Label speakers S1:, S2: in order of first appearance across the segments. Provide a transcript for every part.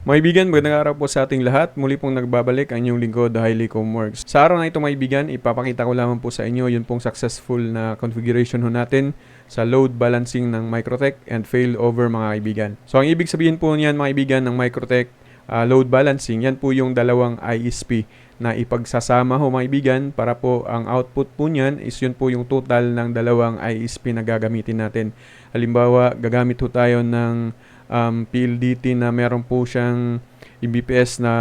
S1: Mga kaibigan, magandang araw po sa ating lahat. Muli pong nagbabalik ang inyong lingkod, Hailey Comworks. Sa araw na ito mga kaibigan, ipapakita ko lamang po sa inyo yung pong successful na configuration ho natin sa load balancing ng Microtech and failover mga kaibigan. So ang ibig sabihin po niyan mga kaibigan ng Microtech load balancing, yan po yung dalawang ISP na ipagsasama ho mga kaibigan para po ang output po niyan is yun po yung total ng dalawang ISP na gagamitin natin. Halimbawa, gagamit ho tayo ng PLDT na meron po siyang Mbps na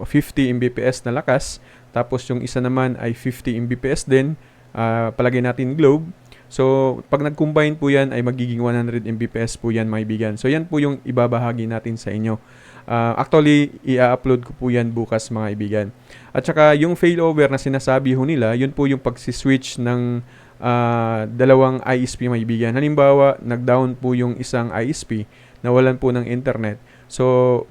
S1: 50 Mbps na lakas, tapos yung isa naman ay 50 Mbps din, palagay natin globe. So pag nag-combine po yan ay magiging 100 Mbps po yan mga kaibigan. So yan po yung ibabahagi natin sa inyo. Actually, i-upload ko po yan bukas mga kaibigan. At saka yung failover na sinasabi ho nila, yun po yung pagsiswitch ng dalawang ISP mga kaibigan. Halimbawa, nag-down po yung isang ISP, nawalan po ng internet. So,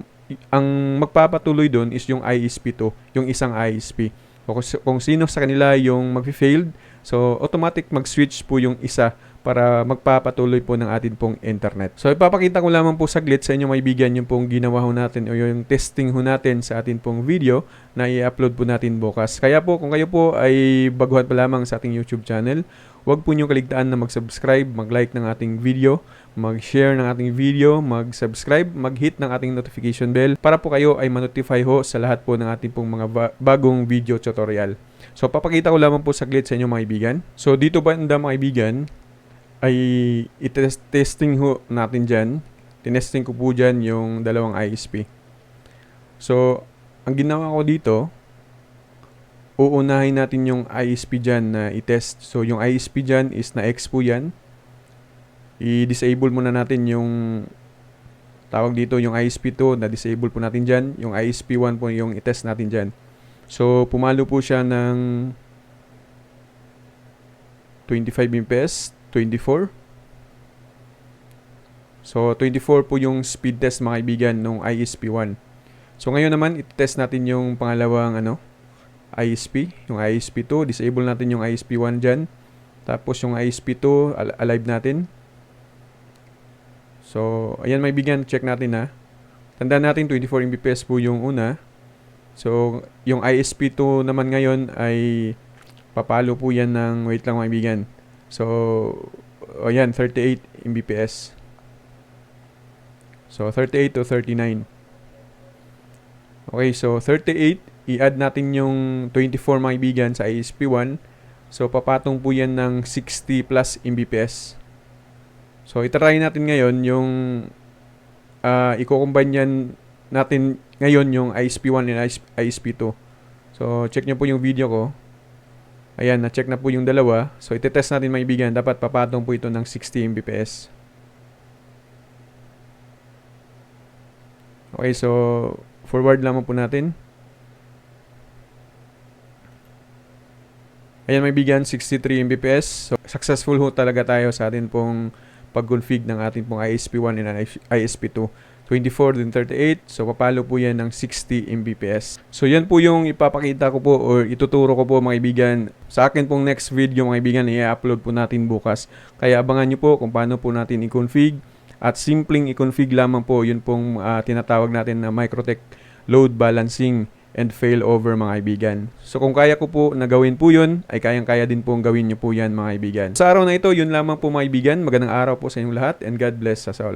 S1: ang magpapatuloy doon is yung ISP2, yung isang ISP. O kung sino sa kanila yung mag-failed, so automatic mag-switch po yung isa para magpapatuloy po ng atin pong internet. So ipapakita ko lamang po saglit sa inyo maibigan yung pong ginawa ho natin o yung testing ho natin sa atin pong video na i-upload po natin bukas. Kaya po kung kayo po ay baguhan pa lamang sa ating YouTube channel, huwag po niyong kaligtaan na mag-subscribe, mag-like ng ating video, mag-share ng ating video, mag-subscribe, mag-hit ng ating notification bell para po kayo ay ma-notify ho sa lahat po ng ating pong mga bagong video tutorial. So papakita ko lamang po saglit sa inyo mga kaibigan. So dito banda mga kaibigan ay i-testing ho natin dyan. Tinesting ko po dyan yung dalawang ISP. So ang ginawa ko dito, uunahin natin yung ISP dyan na i-test. So yung ISP dyan is na X po yan. I-disable muna natin yung tawag dito yung ISP2 na disable po natin dyan. Yung ISP1 po yung i-test natin dyan. So pumalo po siya ng 25 Mbps, 24. So 24 po yung speed test mga kaibigan nung ISP1. So ngayon naman i-test natin yung pangalawang ISP, yung ISP2, disable natin yung ISP1 dyan. Tapos yung ISP2, alive natin. So, ayan may bigyan, check natin ha. Tandaan natin 24 Mbps po yung una. So, yung ISP2 naman ngayon ay papalo po yan ng, wait lang mga kaibigan. So, ayan, 38 Mbps. So, 38 to 39. Okay, so 38, i-add natin yung 24 mga kaibigan sa ISP1. So, papatong po yan ng 60 plus Mbps. So, itry natin ngayon yung i-combine yan natin ngayon yung ISP1 and ISP2. So, check nyo po yung video ko. Ayan, na-check na po yung dalawa. So, iti-test natin mga kaibigan. Dapat papatong po ito ng 60 Mbps. Okay, so forward lamang po natin. Ayan mga kaibigan, 63 Mbps. So, successful ho talaga tayo sa atin pong pag-config ng ating pong ISP1 and ISP2. 24 din 38. So, papalo po yan ng 60 Mbps. So, yan po yung ipapakita ko po or ituturo ko po mga kaibigan. Sa akin pong next video mga kaibigan, i-upload po natin bukas. Kaya abangan nyo po kung paano po natin i-config. At simpleng i-config lamang po yun pong tinatawag natin na Microtech load balancing and failover mga kaibigan. So kung kaya ko po na gawin po yun, ay kayang-kaya din pong gawin nyo po yan mga kaibigan. Sa araw na ito, yun lamang po mga kaibigan. Magandang araw po sa inyong lahat and God bless us all.